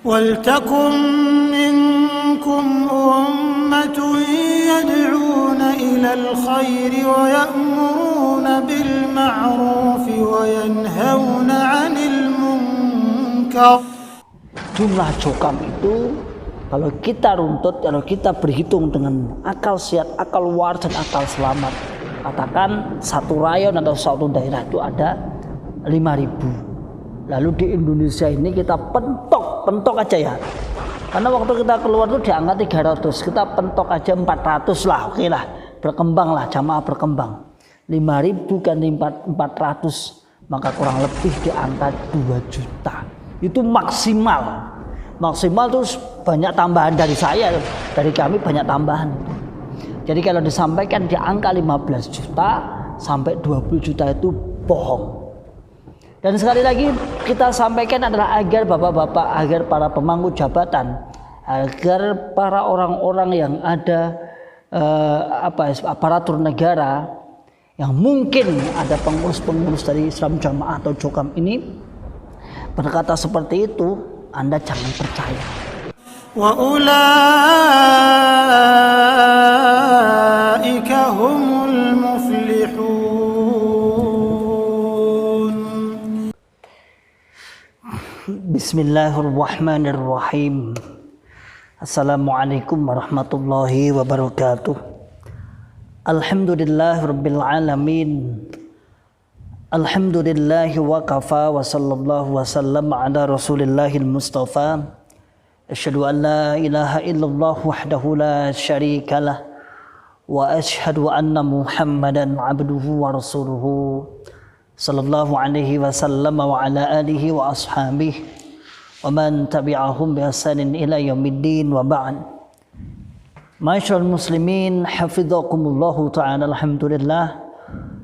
وَلْتَكُنْ مِنْكُمْ أُمَّةٌ يَدْعُونَ إِلَى الْخَيْرِ وَيَأْمُرُونَ بِالْمَعْرُوفِ وَيَنْهَوْنَ عَنِ الْمُنْكَرِ. Jumlah jokam itu kalau kita runtut, kalau kita berhitung dengan akal sehat, akal waras dan akal selamat, katakan satu rayon atau satu daerah itu ada 5.000. Lalu di Indonesia ini kita pentok aja ya. Karena waktu kita keluar itu di angka 300, kita pentok aja 400 lah, oke lah, berkembang lah, jamaah berkembang. 5.000 kan 400, maka kurang lebih di angka 2 juta. Itu maksimal. Maksimal terus banyak tambahan dari saya, dari kami banyak tambahan. Jadi kalau disampaikan di angka 15 juta sampai 20 juta itu bohong. Dan sekali lagi kita sampaikan adalah agar bapak-bapak, agar para pemangku jabatan, agar para orang-orang yang ada aparatur negara yang mungkin ada pengurus-pengurus dari Islam Jamaah atau Jokam ini berkata seperti itu, Anda jangan percaya. Wa ulaika humul muflihun. Bismillahirrahmanirrahim. Assalamualaikum warahmatullahi wabarakatuh. Alhamdulillahirabbil alamin. Alhamdulillahi wa kafa wa sallallahu wa sallam ala rasulillahil mustafa. Asyhadu an la ilaha illallah wahdahu la syarikalah wa asyhadu anna Muhammadan abduhu wa rasuluhu sallallahu alaihi wasallam wa ala alihi wa ashabihi wa man tabi'ahum bi ihsanin ila yaumiddin wa ba'd. Ma'asyiral muslimin hafizakumullah ta'ala.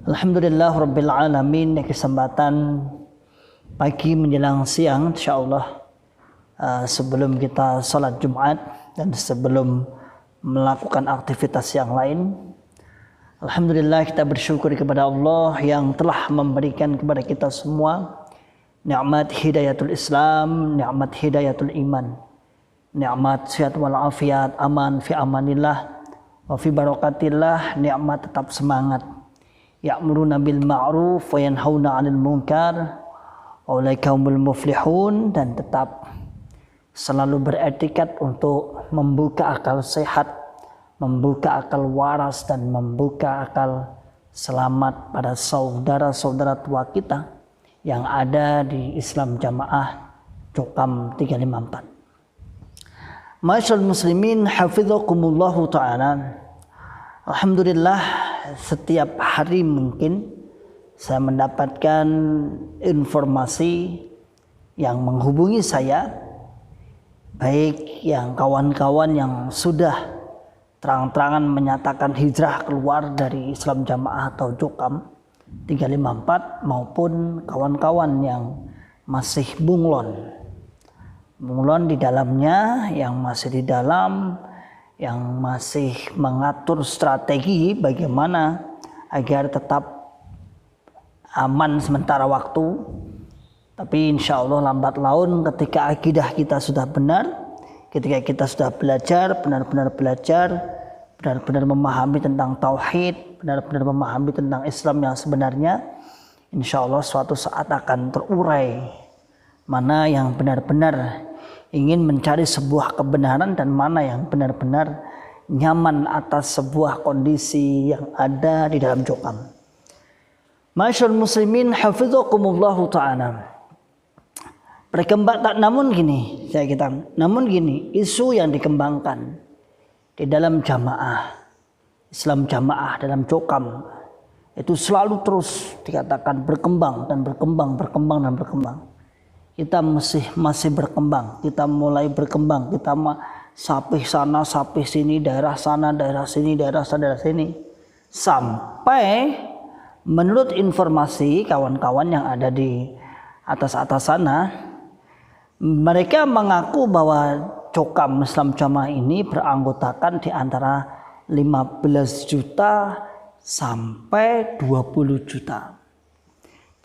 Alhamdulillah rabbil alamin. Kesempatan pagi menjelang siang insyaallah, sebelum kita salat Jumat dan sebelum melakukan aktivitas yang lain, alhamdulillah kita bersyukur kepada Allah yang telah memberikan kepada kita semua nikmat hidayatul Islam, nikmat hidayatul iman, nikmat sehat wal afiat, aman fi amanillah wa fi barakatillah, nikmat tetap semangat, ya'muruna bil ma'ruf wa yanhauna 'anil munkar, ulaika humul muflihun, dan tetap selalu beretikat untuk membuka akal sehat, membuka akal waras, dan membuka akal selamat pada saudara-saudara tua kita yang ada di Islam Jamaah Jokam 354. Ma'asyiral muslimin hafizakumullahu ta'ala. Alhamdulillah, setiap hari mungkin saya mendapatkan informasi yang menghubungi saya, baik yang kawan-kawan yang sudah terang-terangan menyatakan hijrah keluar dari Islam Jamaah atau Jokam 354 maupun kawan-kawan yang masih bunglon di dalamnya, yang masih di dalam, yang masih mengatur strategi bagaimana agar tetap aman sementara waktu. Tapi insya Allah lambat laun ketika akidah kita sudah benar, ketika kita sudah belajar, benar-benar belajar, benar-benar memahami tentang tauhid, benar-benar memahami tentang Islam yang sebenarnya, insya Allah suatu saat akan terurai mana yang benar-benar ingin mencari sebuah kebenaran dan mana yang benar-benar nyaman atas sebuah kondisi yang ada di dalam Jokam. Ma'asyiral muslimin hafizakumullahu ta'ala. Namun gini, isu yang dikembangkan di dalam jamaah Islam Jamaah dalam Jokam itu selalu terus dikatakan berkembang. Kita masih berkembang, kita mulai berkembang, kita sapih sana, sapih sini, daerah sana, daerah sini, daerah sana, daerah sini, sampai menurut informasi kawan-kawan yang ada di atas sana, mereka mengaku bahwa Jokam Islam Jamaah ini beranggotakan di antara 15 juta sampai 20 juta.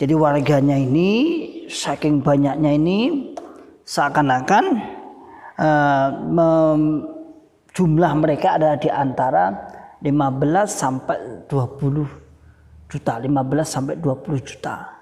Jadi warganya ini saking banyaknya ini seakan-akan jumlah mereka ada di antara 15 sampai 20 juta, 15 sampai 20 juta.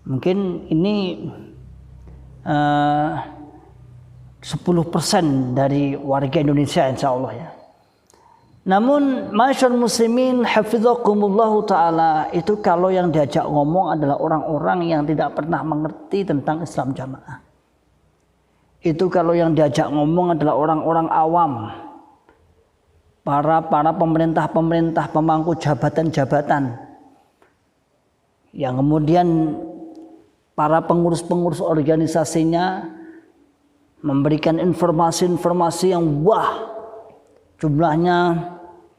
Mungkin ini 10% dari warga Indonesia insya Allah ya. Namun masyarakat muslimin hafizakumullah ta'ala, itu kalau yang diajak ngomong adalah orang-orang yang tidak pernah mengerti tentang Islam jamaah. Itu kalau yang diajak ngomong adalah orang-orang awam, para pemerintah-pemerintah, pemangku jabatan-jabatan, yang kemudian para pengurus-pengurus organisasinya memberikan informasi-informasi yang wah, jumlahnya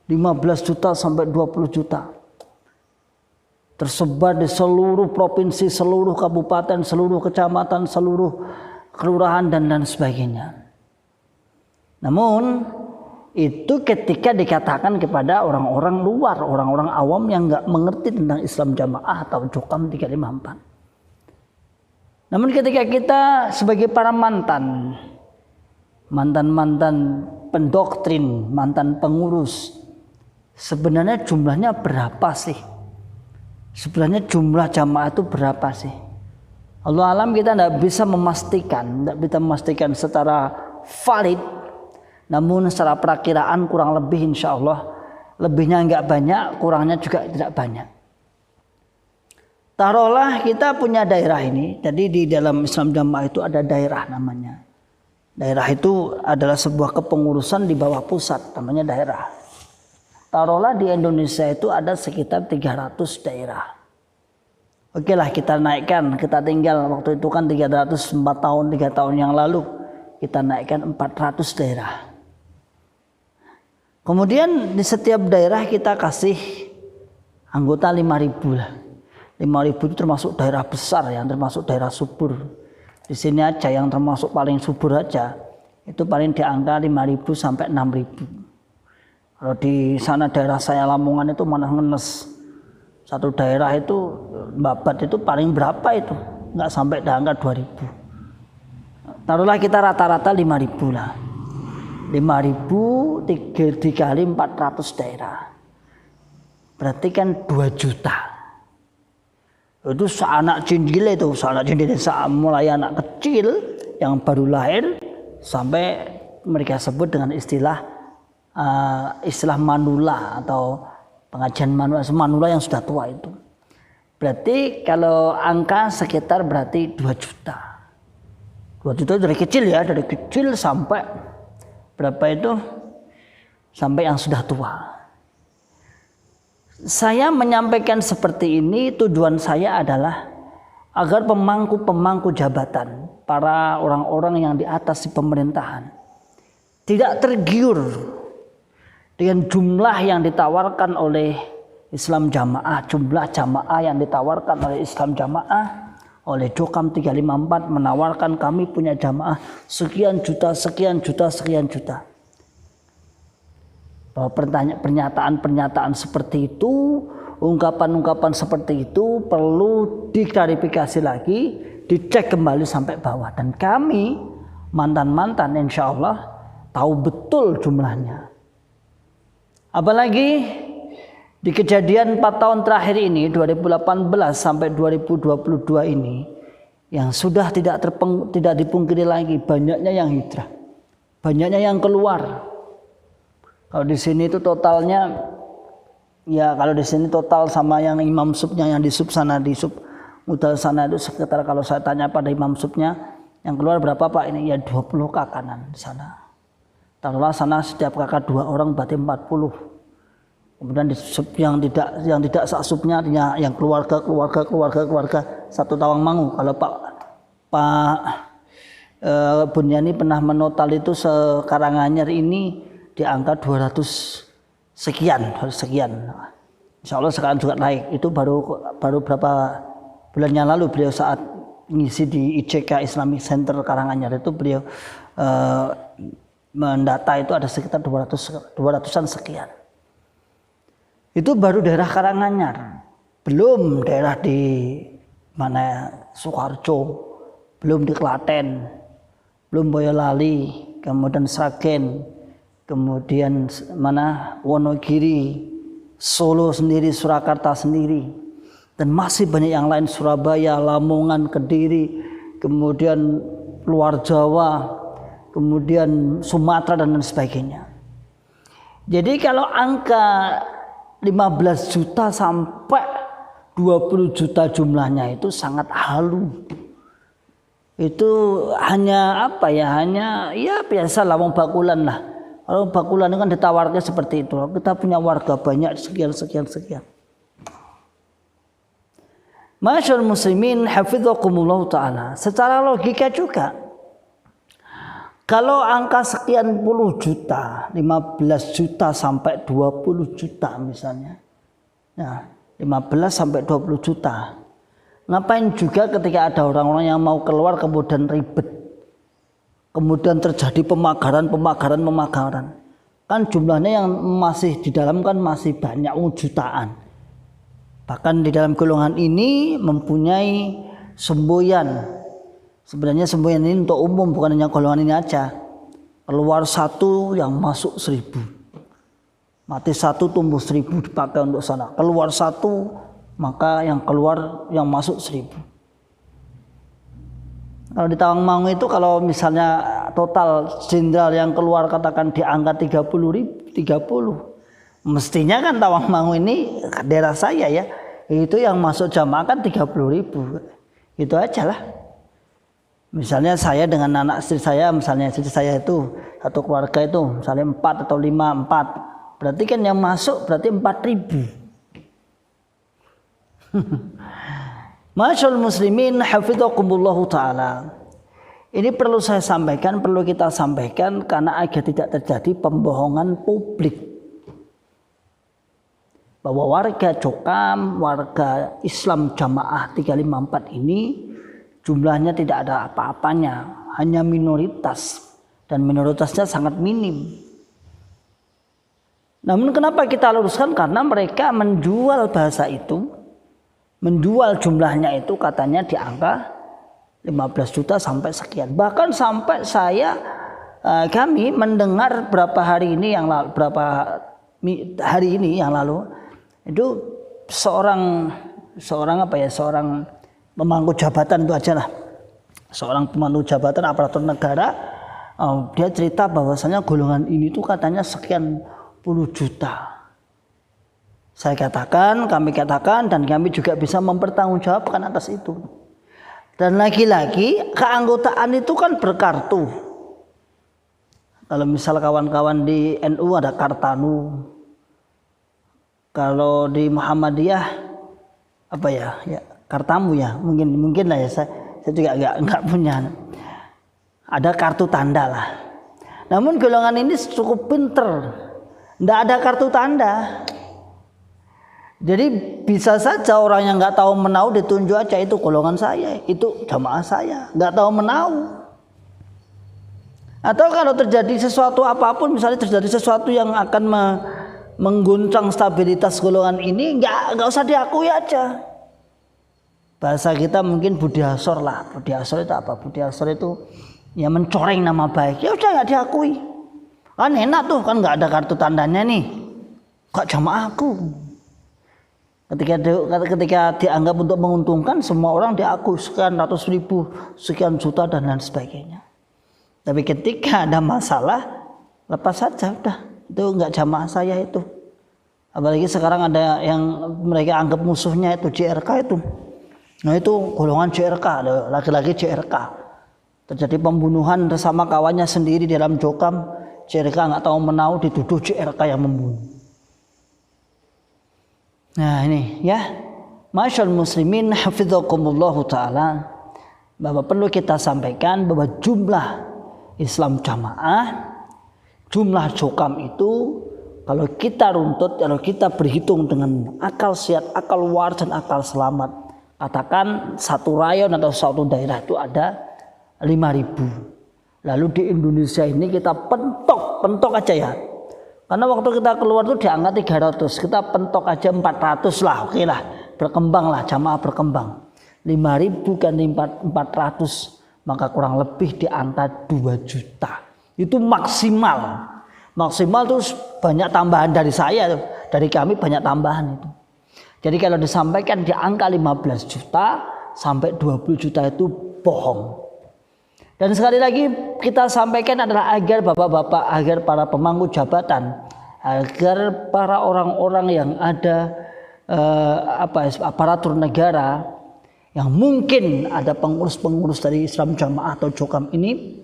15 juta sampai 20 juta. Tersebar di seluruh provinsi, seluruh kabupaten, seluruh kecamatan, seluruh kelurahan dan sebagainya. Namun itu ketika dikatakan kepada orang-orang luar, orang-orang awam yang nggak mengerti tentang Islam jamaah atau Jukam 354. Namun ketika kita sebagai para mantan pendoktrin, mantan pengurus, sebenarnya jumlahnya berapa sih? Sebenarnya jumlah jamaah itu berapa sih? Allah alam, kita tidak bisa memastikan secara valid. Namun secara perakiraan kurang lebih insya Allah, lebihnya enggak banyak, kurangnya juga tidak banyak. Taruhlah kita punya daerah ini. Jadi di dalam Islam jamaah itu ada daerah namanya. Daerah itu adalah sebuah kepengurusan di bawah pusat, namanya daerah. Taruhlah di Indonesia itu ada sekitar 300 daerah. Oke lah, kita naikkan, kita tinggal waktu itu kan 304 tahun, 3 tahun yang lalu kita naikkan 400 daerah. Kemudian di setiap daerah kita kasih anggota 5.000 lah. 5.000 itu termasuk daerah besar, yang termasuk daerah subur. Di sini aja yang termasuk paling subur aja itu paling di angka 5.000 sampai 6.000. Kalau di sana daerah saya Lamongan itu mana ngenes. Satu daerah itu babat itu paling berapa itu? Enggak sampai di angka 2.000. Taruhlah kita rata-rata 5.000 lah. 5.000 dikali 400 daerah. Berarti kan 2 juta. Itu seanak cindil itu, mulai anak kecil yang baru lahir sampai mereka sebut dengan istilah manula atau pengajian manula yang sudah tua itu. Berarti kalau angka sekitar berarti 2 juta. 2 juta dari kecil ya, dari kecil sampai berapa itu? Sampai yang sudah tua. Saya menyampaikan seperti ini, tujuan saya adalah agar pemangku jabatan, para orang-orang yang di atas di pemerintahan tidak tergiur dengan jumlah yang ditawarkan oleh Islam jamaah, jumlah jamaah yang ditawarkan oleh Islam jamaah, oleh Jukam 354 menawarkan kami punya jamaah sekian juta. Bahwa pernyataan seperti itu, ungkapan-ungkapan seperti itu perlu diklarifikasi lagi, dicek kembali sampai bawah. Dan kami mantan-mantan insya Allah tahu betul jumlahnya. Apalagi di kejadian 4 tahun terakhir ini, 2018 sampai 2022 ini, yang sudah tidak dipungkiri lagi, banyaknya yang hijrah, banyaknya yang keluar. Kalau di sini itu totalnya, ya kalau di sini total sama yang imam subnya yang di sub sana, di sub Mudal sana itu sekitar, kalau saya tanya pada imam subnya yang keluar berapa Pak ini, ya 20 kakanan di sana. Taruhlah sana setiap kakak 2 orang berarti 40. Kemudian di sub yang tidak sak subnya, yang keluarga satu Tawangmangu. Kalau Pak Bunyani pernah menotal itu sekaranganyar ini di angka 200 sekian. Insya Allah sekarang juga naik. Itu baru berapa bulan yang lalu beliau saat ngisi di ICK Islamic Center Karanganyar itu beliau mendata itu ada sekitar 200-an sekian. Itu baru daerah Karanganyar, belum daerah di mana Sukoharjo, belum di Klaten, belum Boyolali, kemudian Sragen, kemudian Wonogiri, Solo sendiri, Surakarta sendiri, dan masih banyak yang lain, Surabaya, Lamongan, Kediri, kemudian luar Jawa, kemudian Sumatera dan lain sebagainya. Jadi kalau angka 15 juta sampai 20 juta jumlahnya itu sangat halu. Itu hanya hanya biasa lah, wong bakulan lah. Kalau bakulan itu kan ditawarkan seperti itu. Kita punya warga banyak sekian. Masyaallah muslimin hafizakumullah ta'ala. Secara logika juga, kalau angka sekian puluh juta, 15 juta sampai 20 juta misalnya. Nah, 15 sampai 20 juta. Ngapain juga ketika ada orang-orang yang mau keluar kemudian ribet, kemudian terjadi pemagaran. Kan jumlahnya yang masih di dalam kan masih banyak, jutaan. Bahkan di dalam golongan ini mempunyai semboyan. Sebenarnya semboyan ini untuk umum, bukan hanya golongan ini aja. Keluar 1 yang masuk 1000. Mati 1 tumbuh 1000 dipakai untuk sana. Keluar 1 maka yang keluar yang masuk 1000. Kalau di Tawangmangu itu kalau misalnya total jenderal yang keluar katakan di angka 30, mestinya kan Tawangmangu ini daerah saya ya, itu yang masuk jamaah kan 30.000. Itu aja lah. Misalnya saya dengan anak istri saya, misalnya istri saya itu satu keluarga itu misalnya 4 atau 5, 4. Berarti kan yang masuk berarti 4.000. Masyaallah muslimin hafizakumullahu ta'ala. Ini perlu saya sampaikan, perlu kita sampaikan karena agar tidak terjadi pembohongan publik. Bahwa warga Cokam, warga Islam Jamaah 354 ini jumlahnya tidak ada apa-apanya, hanya minoritas, dan minoritasnya sangat minim. Namun kenapa kita luruskan? Karena mereka menjual bahasa itu, menjual jumlahnya itu katanya di angka 15 juta sampai sekian. Bahkan sampai kami mendengar beberapa hari ini yang lalu itu seorang pemangku jabatan itu aja lah, seorang pemangku jabatan aparatur negara, dia cerita bahwasanya golongan ini tuh katanya sekian puluh juta. Kami katakan dan kami juga bisa mempertanggungjawabkan atas itu. Dan lagi-lagi keanggotaan itu kan berkartu. Kalau misal kawan-kawan di NU ada Kartanu, kalau di Muhammadiyah Kartamu ya, mungkin lah ya, saya juga nggak punya. Ada kartu tanda lah. Namun golongan ini cukup pinter, nggak ada kartu tanda. Jadi bisa saja orang yang nggak tahu menau ditunjuk aja, itu golongan saya, itu jamaah saya, nggak tahu menau. Atau kalau terjadi sesuatu apapun, misalnya terjadi sesuatu yang akan mengguncang stabilitas golongan ini, nggak usah diakui aja. Bahasa kita mungkin budi asor lah. Budi asor itu apa? Budi asor itu ya mencoreng nama baik. Ya udah nggak diakui. Kan enak tuh, kan nggak ada kartu tandanya nih. Kok jamaah aku? Ketika dianggap untuk menguntungkan, semua orang diakui sekian ratus ribu, sekian juta dan lain sebagainya. Tapi ketika ada masalah, lepas saja udah. Itu nggak jamaah saya itu. Apalagi sekarang ada yang mereka anggap musuhnya itu JRK itu. Nah itu golongan JRK, laki-laki JRK. Terjadi pembunuhan bersama kawannya sendiri di dalam Jokam. JRK nggak tahu menau, dituduh JRK yang membunuh. Nah ini ya, masyaallah muslimin hafizakumullahu ta'ala, bahwa perlu kita sampaikan bahwa jumlah Islam Jamaah, jumlah Jokam itu kalau kita runtut, kalau kita berhitung dengan akal sehat, akal waras dan akal selamat, katakan satu rayon atau satu daerah itu ada 5.000. Lalu di Indonesia ini kita pentok aja ya. Karena waktu kita keluar itu di angka 300, kita pentok aja 400 lah, oke lah, berkembang lah, jamaah berkembang. 5.000 kan 400, maka kurang lebih di angka 2 juta. Itu maksimal. Maksimal tuh banyak tambahan dari saya, dari kami banyak tambahan itu. Jadi kalau disampaikan di angka 15 juta sampai 20 juta itu bohong. Dan sekali lagi kita sampaikan adalah agar bapak-bapak, agar para pemangku jabatan, agar para orang-orang yang ada aparatur negara, yang mungkin ada pengurus-pengurus dari Islam Jamaah atau Jokam ini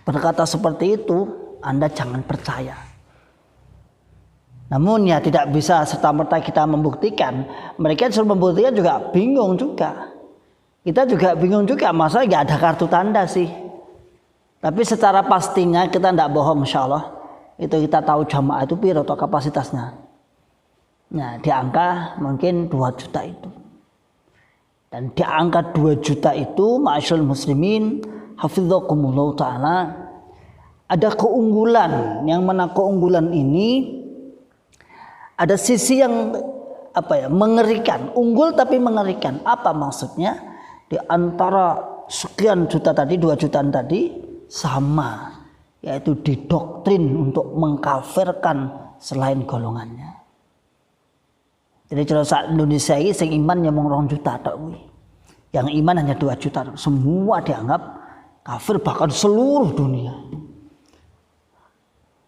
berkata seperti itu, Anda jangan percaya. Namun ya tidak bisa serta-merta kita membuktikan. Mereka suruh membuktikan juga bingung juga. Kita juga bingung juga, masa nggak ada kartu tanda sih. Tapi secara pastinya kita tidak bohong, insya Allah. Itu kita tahu jamaah itu piro atau kapasitasnya. Nah di angka mungkin 2 juta itu. Dan di angka 2 juta itu, ma'asyiral muslimin, hafizakumullah ta'ala, ada keunggulan. Yang mana keunggulan ini ada sisi yang mengerikan. Unggul tapi mengerikan. Apa maksudnya? Di antara sekian juta tadi, 2 jutaan tadi, sama. Yaitu didoktrin untuk mengkafirkan selain golongannya. Jadi kalau saat Indonesia ini sing iman yang 2 juta tak, yang iman hanya 2 juta, semua dianggap kafir, bahkan seluruh dunia.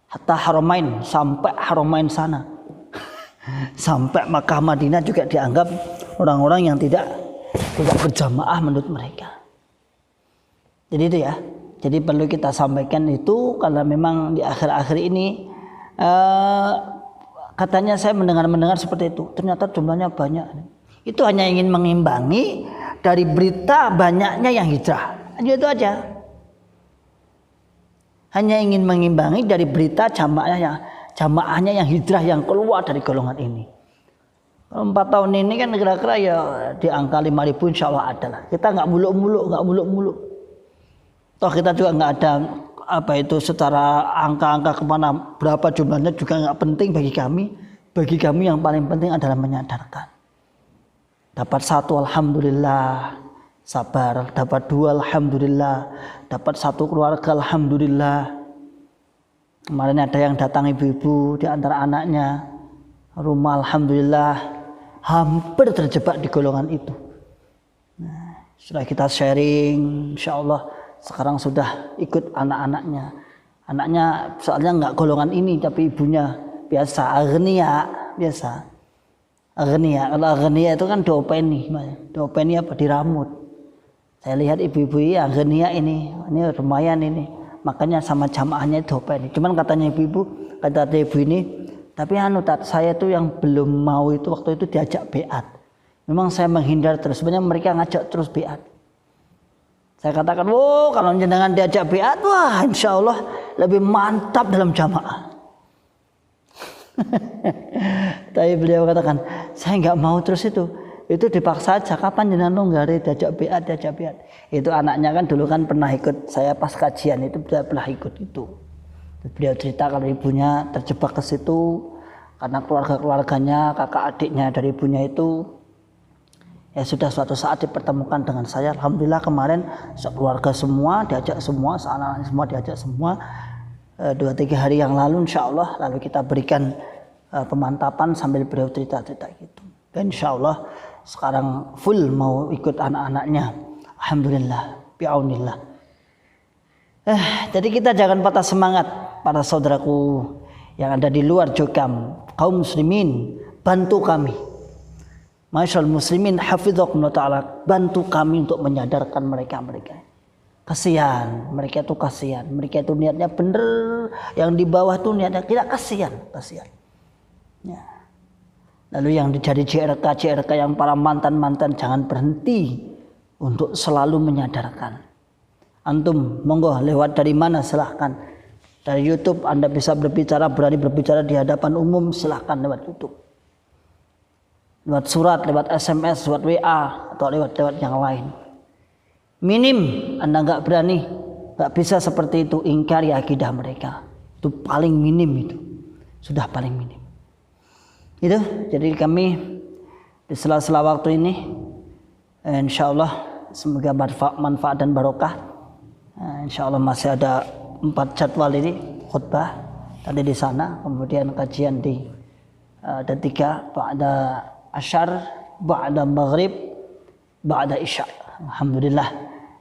Hatta Haramain, sampai Haramain sana, sampai Makkah Madinah juga dianggap orang-orang yang tidak berjamaah menurut mereka. Jadi itu ya. Jadi perlu kita sampaikan itu karena memang di akhir-akhir ini katanya saya mendengar seperti itu. Ternyata jumlahnya banyak. Itu hanya ingin mengimbangi dari berita banyaknya yang hijrah. Itu aja. Hanya ingin mengimbangi dari berita jamaahnya yang hijrah, yang keluar dari golongan ini. 4 tahun ini kan kira-kira ya di angka 5.000 insya Allah ada lah. Kita nggak muluk-muluk. Toh kita juga nggak ada secara angka-angka kemana berapa jumlahnya juga nggak penting bagi kami. Bagi kami yang paling penting adalah menyadarkan. Dapat 1 alhamdulillah, sabar. Dapat 2 alhamdulillah, dapat 1 keluarga alhamdulillah. Kemarin ada yang datang ibu-ibu di antara anaknya, rumah alhamdulillah, hampir terjebak di golongan itu. Nah, sudah kita sharing, insya Allah sekarang sudah ikut anak-anaknya. Anaknya soalnya nggak golongan ini, tapi ibunya biasa, aghnia, biasa. Aghnia, kalau aghnia itu kan dopeni apa di rambut. Saya lihat ibu-ibu ya aghnia ini lumayan ini, makanya sama jamaahnya dopeni. Cuman katanya ibu-ibu, kata ibu ini, tapi saya tuh yang belum mau itu waktu itu diajak beat. Memang saya menghindar terus, sebenarnya mereka ngajak terus beat. Saya katakan, kalau jenengan diajak beat, wah insya Allah lebih mantap dalam jamaah. Tapi beliau katakan, saya nggak mau terus itu dipaksa aja. Kapan jenengan nunggari diajak beat. Itu anaknya kan dulu kan pernah ikut saya pas kajian itu, dia pernah ikut itu. Beliau cerita kalau ibunya terjebak ke situ karena keluarganya, kakak adiknya dari ibunya itu ya sudah suatu saat dipertemukan dengan saya. Alhamdulillah kemarin keluarga semua diajak semua, anak-anak semua diajak semua. 2-3 hari yang lalu insya Allah lalu kita berikan pemantapan sambil beliau cerita-cerita gitu. Dan insya Allah sekarang full mau ikut anak-anaknya. Alhamdulillah, bi'aunillah. Jadi kita jangan patah semangat para saudaraku yang ada di luar Jokam, kaum muslimin, bantu kami. Masyaallah muslimin hafizakumullah ta'ala, bantu kami untuk menyadarkan mereka. Kasihan, mereka itu kasihan. Mereka itu niatnya bener, yang di bawah itu niatnya tidak kasihan. Ya. Lalu yang jadi JRK yang para mantan jangan berhenti untuk selalu menyadarkan. Antum monggo lewat dari mana silahkan. Dari YouTube Anda bisa berani berbicara di hadapan umum, silahkan lewat YouTube. Lewat surat, lewat SMS, lewat WA atau lewat yang lain. Minim Anda nggak berani, nggak bisa seperti itu, ingkari akidah mereka. Itu paling minim itu, sudah paling minim. Itu jadi kami di sela-sela waktu ini, insya Allah semoga manfaat dan barokah. Insya Allah masih ada 4 jadwal ini khutbah tadi di sana, kemudian kajian di ada 3 ba'da asyar, ba'da maghrib, ba'da isya. Alhamdulillah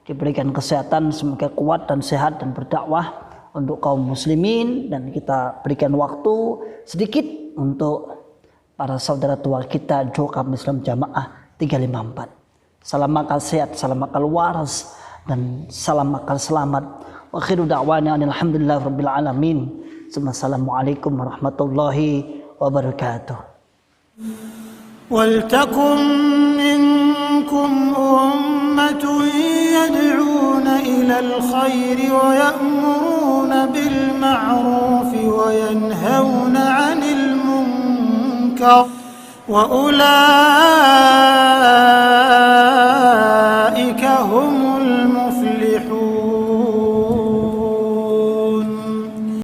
diberikan kesehatan, semoga kuat dan sehat dan berdakwah untuk kaum muslimin, dan kita berikan waktu sedikit untuk para saudara tua kita Jokam Islam Jamaah 354. Salam akal sehat, salam akal waras, dan salam akal selamat. Wa akhiru da'wana alhamdulillah rabbil alamin. Assalamualaikum warahmatullahi wabarakatuh. ولتكن منكم أمة يدعون إلى الخير ويأمرون بالمعروف وينهون عن المنكر وأولئك